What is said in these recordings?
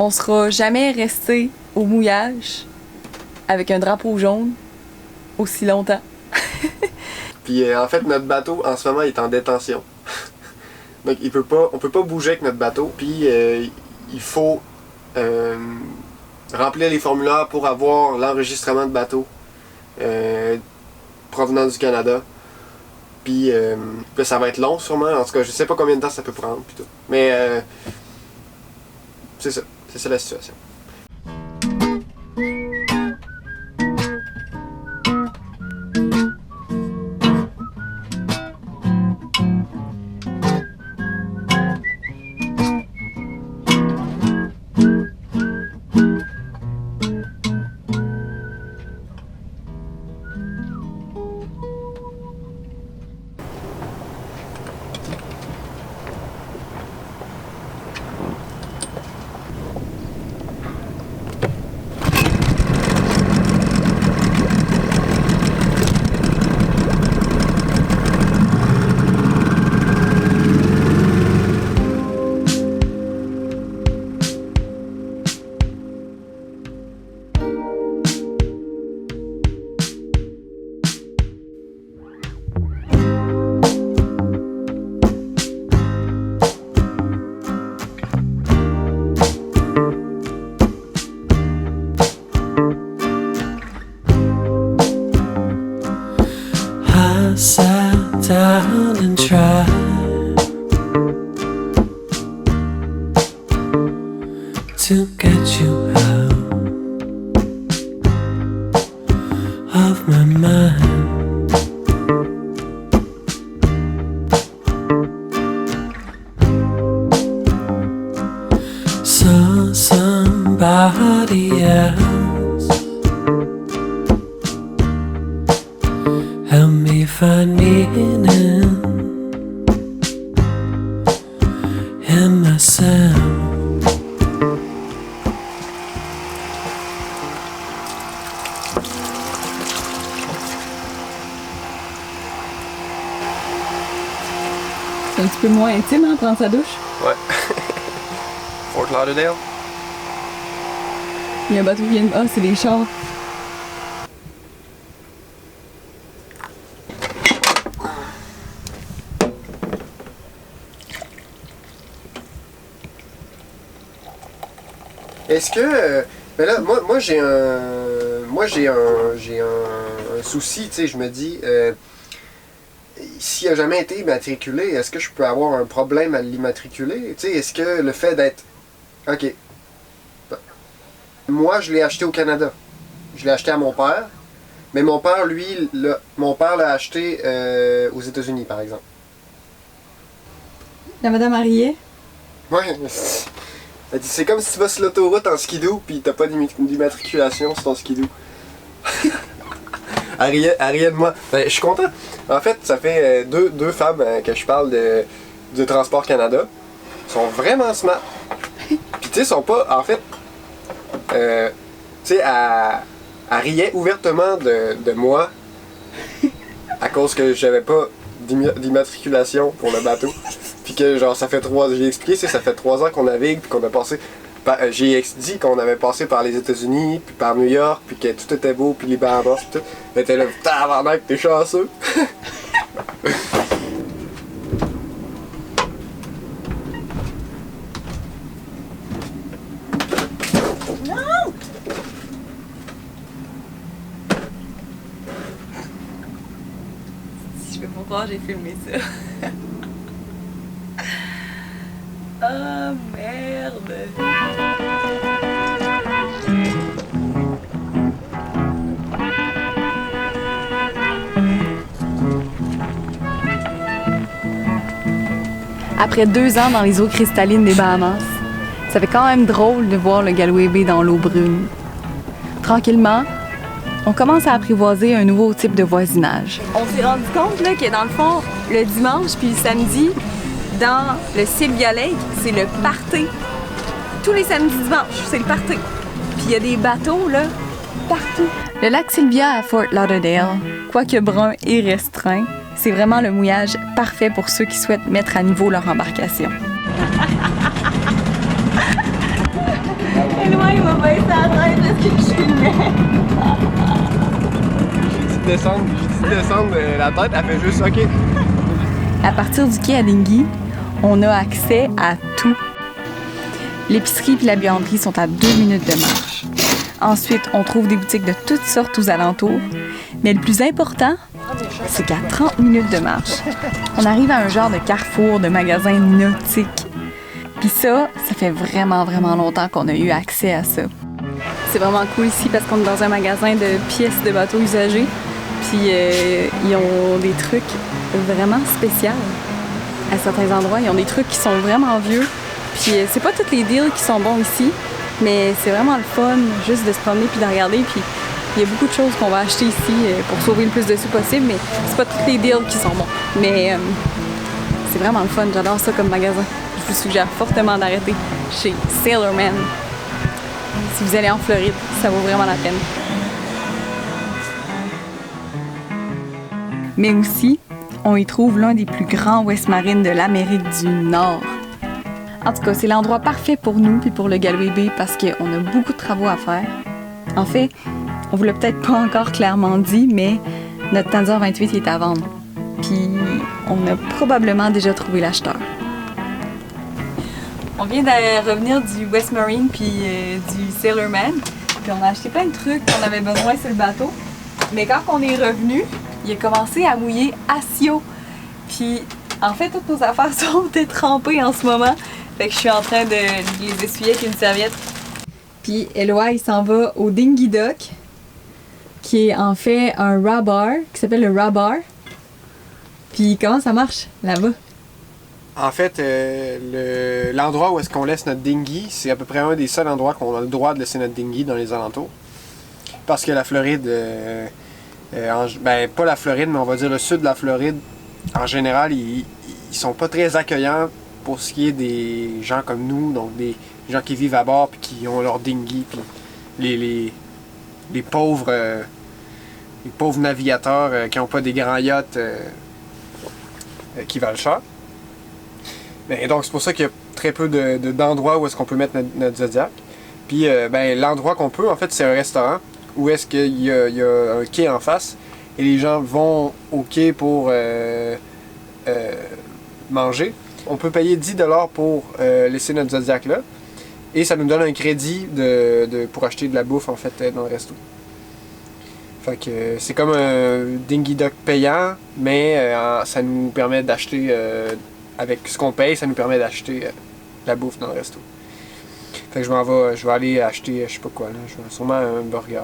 On sera jamais resté au mouillage avec un drapeau jaune aussi longtemps. Puis en fait, notre bateau, en ce moment, est en détention. Donc on peut pas bouger avec notre bateau. Puis il faut remplir les formulaires pour avoir l'enregistrement de bateau provenant du Canada. Puis ça va être long sûrement. En tout cas, je sais pas combien de temps ça peut prendre. Puis tout. Mais c'est ça. C'est ça la situation. Sat down and tried to get you out of my mind. Saw somebody else help me find meaning in myself. C'est un petit peu moins intime, hein, prendre sa douche. Ouais. Fort Lauderdale. Il y a un bateau qui vient de... Ah, c'est les chars. Est-ce que ben là, moi j'ai un souci, tu sais, je me dis s'il a jamais été immatriculé, est-ce que je peux avoir un problème à l'immatriculer? Tu sais, est-ce que le fait d'être OK. Moi, je l'ai acheté au Canada. Je l'ai acheté à mon père, mais mon père, lui, mon père l'a acheté aux États-Unis, par exemple. La madame Arié. Ouais. Elle dit, c'est comme si tu vas sur l'autoroute en skidoo pis t'as pas d'immatriculation sur ton skidoo. Elle riait de moi. Ben, je suis content. En fait, ça fait deux femmes que je parle de Transport Canada. Ils sont vraiment smart. Pis tu sais, ils sont pas... En fait, tu sais, elle riait ouvertement de moi à cause que j'avais pas d'immatriculation pour le bateau. Puis que genre ça fait j'ai expliqué, ça fait 3 ans qu'on navigue, puis qu'on a passé... j'ai dit qu'on avait passé par les États-Unis, puis par New York, puis que tout était beau, puis les Bahamas, puis tout. Mais t'es là, tabarnak, t'es chanceux! Non! Je peux pas croire que j'ai filmé ça. Oh merde! Après 2 ans dans les eaux cristallines des Bahamas, ça fait quand même drôle de voir le Galway Bay dans l'eau brune. Tranquillement, on commence à apprivoiser un nouveau type de voisinage. On s'est rendu compte là, que dans le fond, le dimanche puis le samedi, dans le Sylvia Lake, c'est le party. Tous les samedis dimanches, c'est le party. Puis il y a des bateaux, là, partout. Le lac Sylvia à Fort Lauderdale, quoique brun et restreint, c'est vraiment le mouillage parfait pour ceux qui souhaitent mettre à niveau leur embarcation. Éloigne, il m'a baissé la tête parce que je filmais. J'ai dit descendre la tête, elle fait juste OK. À partir du quai à Dingy, on a accès à tout. L'épicerie et la buanderie sont à 2 minutes de marche. Ensuite, on trouve des boutiques de toutes sortes aux alentours. Mais le plus important, c'est qu'à 30 minutes de marche, on arrive à un genre de carrefour de magasins nautiques. Puis ça fait vraiment, vraiment longtemps qu'on a eu accès à ça. C'est vraiment cool ici parce qu'on est dans un magasin de pièces de bateaux usagés. Puis ils ont des trucs vraiment spéciaux. À certains endroits, ils ont des trucs qui sont vraiment vieux. Puis c'est pas tous les deals qui sont bons ici, mais c'est vraiment le fun juste de se promener puis de regarder. Puis il y a beaucoup de choses qu'on va acheter ici pour sauver le plus de sous possible, mais c'est pas tous les deals qui sont bons. Mais c'est vraiment le fun, j'adore ça comme magasin. Je vous suggère fortement d'arrêter chez Sailorman. Si vous allez en Floride, ça vaut vraiment la peine. Mais aussi, on y trouve l'un des plus grands West Marine de l'Amérique du Nord. En tout cas, c'est l'endroit parfait pour nous puis pour le Galway Bay parce qu'on a beaucoup de travaux à faire. En fait, on vous l'a peut-être pas encore clairement dit, mais notre Tanzer 28 est à vendre. Puis on a probablement déjà trouvé l'acheteur. On vient de revenir du West Marine puis du Sailorman. Puis on a acheté plein de trucs qu'on avait besoin sur le bateau. Mais quand on est revenu, il a commencé à mouiller asio. Puis en fait, toutes nos affaires sont trempées en ce moment. Fait que je suis en train de les essuyer avec une serviette. Puis Eloi, il s'en va au Dingy Dock, qui est en fait un rabar, qui s'appelle le rabar. Puis comment ça marche là-bas? En fait, l'endroit où est-ce qu'on laisse notre dinghy, c'est à peu près un des seuls endroits qu'on a le droit de laisser notre dinghy dans les alentours. Parce que la Floride, pas la Floride, mais on va dire le sud de la Floride, en général, ils sont pas très accueillants pour ce qui est des gens comme nous, donc des gens qui vivent à bord puis qui ont leur dinghy, puis les pauvres navigateurs qui n'ont pas des grands yachts qui valent cher. Et donc c'est pour ça qu'il y a très peu d'endroits où est-ce qu'on peut mettre notre Zodiac. Puis l'endroit qu'on peut, en fait, c'est un restaurant où est-ce qu'il y a un quai en face et les gens vont au quai pour manger. On peut payer 10$ pour laisser notre Zodiac là et ça nous donne un crédit pour acheter de la bouffe en fait dans le resto. Fait que c'est comme un Dingy Dock payant, mais ça nous permet d'acheter avec ce qu'on paye, ça nous permet d'acheter de la bouffe dans le resto. Fait que je vais aller acheter, je sais pas quoi, là, sûrement un burger,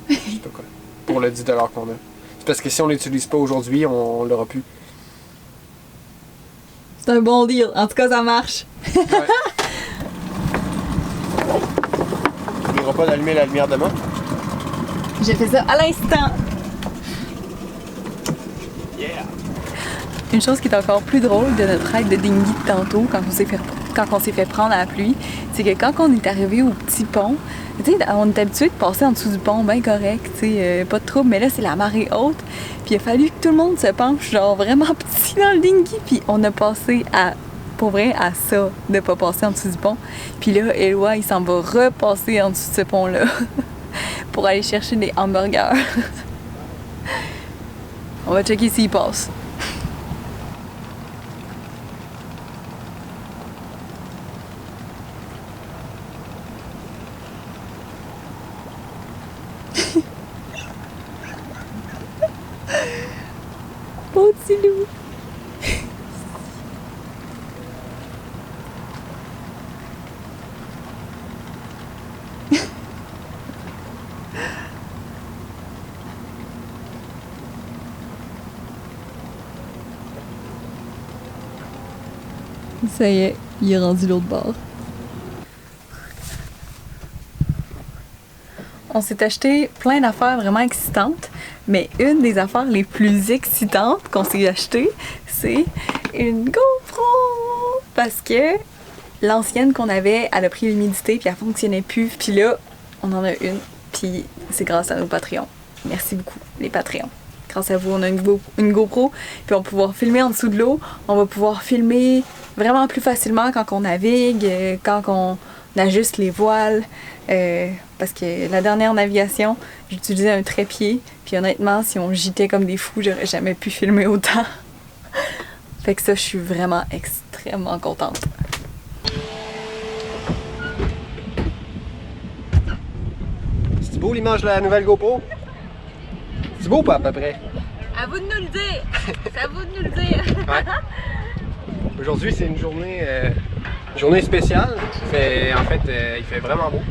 je sais pas quoi, pour le 10$ qu'on a. C'est parce que si on l'utilise pas aujourd'hui, on l'aura plus. C'est un bon deal, en tout cas ça marche. Ouais. Tu n'oublieras pas d'allumer la lumière demain? J'ai fait ça à l'instant. Yeah! Une chose qui est encore plus drôle de notre ride de dinghy de tantôt, quand on s'est fait prendre à la pluie, c'est que quand on est arrivé au petit pont, tu sais, on est habitué de passer en dessous du pont, bien correct, tu sais, pas de trouble, mais là c'est la marée haute, puis il a fallu que tout le monde se penche, genre vraiment petit dans le dinghy, puis on a passé pour vrai, à ça, de pas passer en dessous du pont. Puis là, Eloi, il s'en va repasser en dessous de ce pont-là pour aller chercher des hamburgers. On va checker s'il passe. Beau petit loup. Ça y est, il est rendu l'autre bord. On s'est acheté plein d'affaires vraiment excitantes, mais une des affaires les plus excitantes qu'on s'est acheté, c'est une GoPro! Parce que l'ancienne qu'on avait, elle a pris l'humidité puis elle fonctionnait plus. Puis là, on en a une, puis c'est grâce à nos Patreons. Merci beaucoup, les Patreons. Grâce à vous, on a une GoPro, puis on va pouvoir filmer en dessous de l'eau. On va pouvoir filmer vraiment plus facilement quand on navigue, quand ajuste les voiles. Parce que la dernière navigation, j'utilisais un trépied. Puis honnêtement, si on gîtait comme des fous, j'aurais jamais pu filmer autant. Fait que ça, je suis vraiment extrêmement contente. C'est beau l'image de la nouvelle GoPro? C'est beau pas à peu près? À vous de nous le dire! C'est à vous de nous le dire! Ouais. Aujourd'hui, c'est une journée spéciale. Il fait vraiment beau.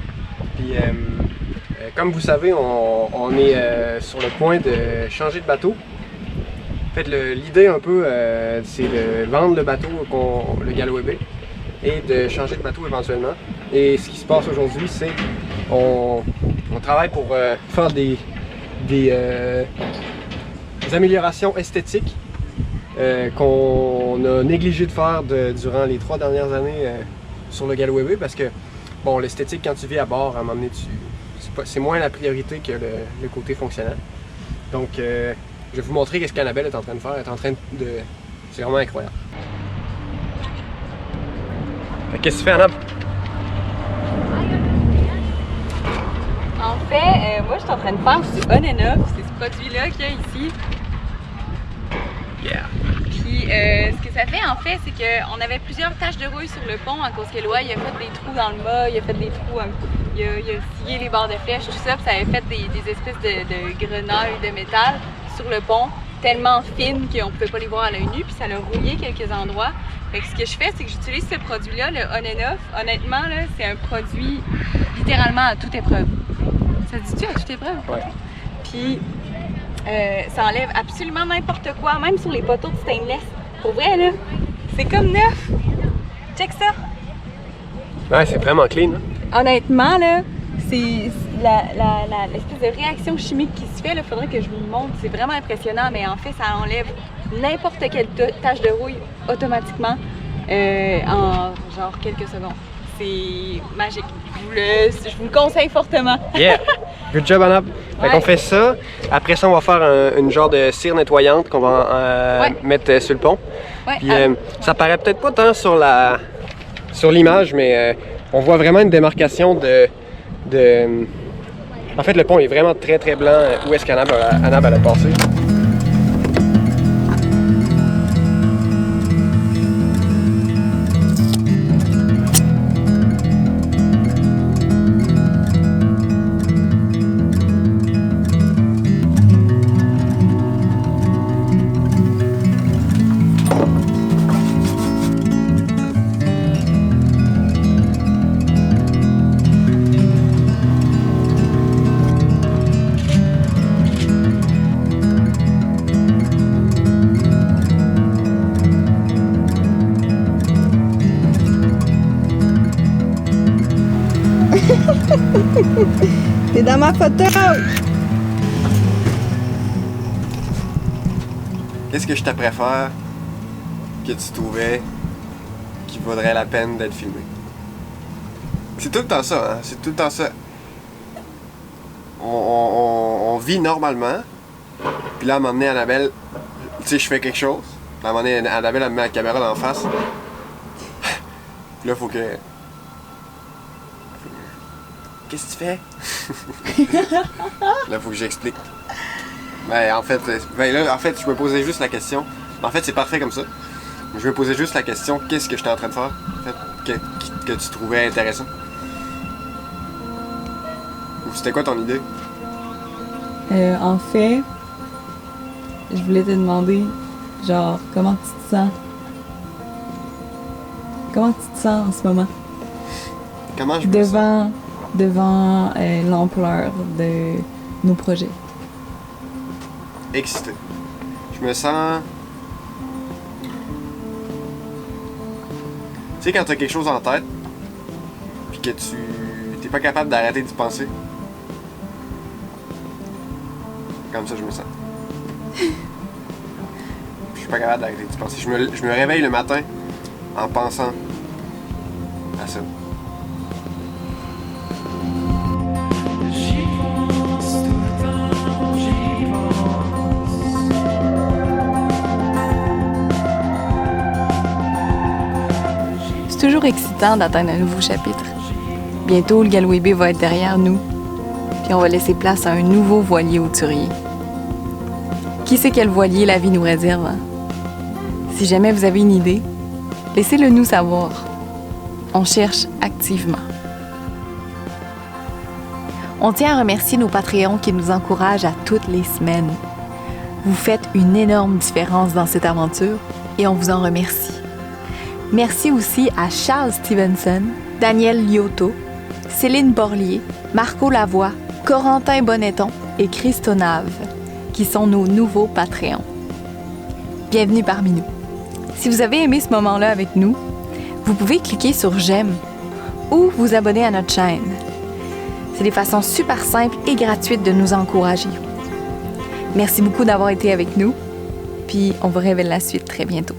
Puis, comme vous savez, on est sur le point de changer de bateau. En fait, l'idée un peu, c'est de vendre le bateau, le Galloway Bay, et de changer de bateau éventuellement. Et ce qui se passe aujourd'hui, c'est qu'on travaille pour faire des améliorations esthétiques qu'on a négligé de faire durant les 3 dernières années sur le Galloway Bay, parce que bon, l'esthétique quand tu vis à bord, à un moment donné, c'est moins la priorité que le côté fonctionnel. Donc, je vais vous montrer ce qu'Annabelle est en train de faire. Elle est en train de... C'est vraiment incroyable. Qu'est-ce que tu fais, Annab? En fait, moi, je suis en train de faire du on and off. C'est ce produit-là qu'il y a ici. Yeah! Puis, ce que ça fait, en fait, c'est qu'on avait plusieurs taches de rouille sur le pont à cause que Loa, il a fait des trous dans le mât, il a fait des trous, il a scié les barres de flèche, tout ça, puis ça avait fait des espèces de grenailles de métal sur le pont, tellement fines qu'on pouvait pas les voir à l'œil nu, puis ça l'a rouillé quelques endroits. Fait que ce que je fais, c'est que j'utilise ce produit-là, le on and off. Honnêtement, là, c'est un produit littéralement à toute épreuve. Ça se dit-tu à toute épreuve? Ouais. Puis, ça enlève absolument n'importe quoi, même sur les poteaux de stainless. Pour vrai, là, c'est comme neuf. Check ça. Ouais, c'est vraiment clean. Hein? Honnêtement, là, c'est l'espèce de réaction chimique qui se fait. Il faudrait que je vous le montre. C'est vraiment impressionnant, mais en fait, ça enlève n'importe quelle tache de rouille automatiquement en genre quelques secondes. C'est magique. Je vous le conseille fortement. Yeah! Good job, Annab. Fait qu'on fait ça. Après ça, on va faire une genre de cire nettoyante qu'on va mettre sur le pont. Ouais, Puis ça paraît peut-être pas tant sur l'image, mais on voit vraiment une démarcation de... En fait, le pont est vraiment très très blanc. Où est-ce qu'Annab elle a passé? T'es dans ma photo! Qu'est-ce que je te préfère que tu trouvais qui vaudrait la peine d'être filmé? C'est tout le temps ça, hein? C'est tout le temps ça. On vit normalement, puis là, à un moment donné, Annabelle, tu sais, je fais quelque chose, puis à un moment donné, Annabelle, elle me met la caméra d'en face. Puis là, faut que... Qu'est-ce que tu fais? Là, faut que j'explique. Ben, en fait, je me posais juste la question. En fait, c'est parfait comme ça. Je me posais juste la question, qu'est-ce que j'étais en train de faire? En fait, que tu trouvais intéressant. Ou c'était quoi ton idée? En fait, je voulais te demander, genre, comment tu te sens? Comment tu te sens en ce moment? Comment je me sens? Devant l'ampleur de nos projets. Excité. Je me sens... Tu sais, quand t'as quelque chose en tête, puis que t'es pas capable d'arrêter d'y penser. Comme ça, je me sens. Je suis pas capable d'arrêter d'y penser. Je me réveille le matin en pensant à ça. C'est toujours excitant d'atteindre un nouveau chapitre. Bientôt, le Galloway Bay va être derrière nous, puis on va laisser place à un nouveau voilier hauturier. Qui sait quel voilier la vie nous réserve? Hein? Si jamais vous avez une idée, laissez-le nous savoir. On cherche activement. On tient à remercier nos Patreons qui nous encouragent à toutes les semaines. Vous faites une énorme différence dans cette aventure et on vous en remercie. Merci aussi à Charles Stevenson, Daniel Liotto, Céline Borlier, Marco Lavoie, Corentin Bonneton et Christo Nave, qui sont nos nouveaux Patreons. Bienvenue parmi nous. Si vous avez aimé ce moment-là avec nous, vous pouvez cliquer sur « J'aime » ou vous abonner à notre chaîne. C'est des façons super simples et gratuites de nous encourager. Merci beaucoup d'avoir été avec nous, puis on vous révèle la suite très bientôt.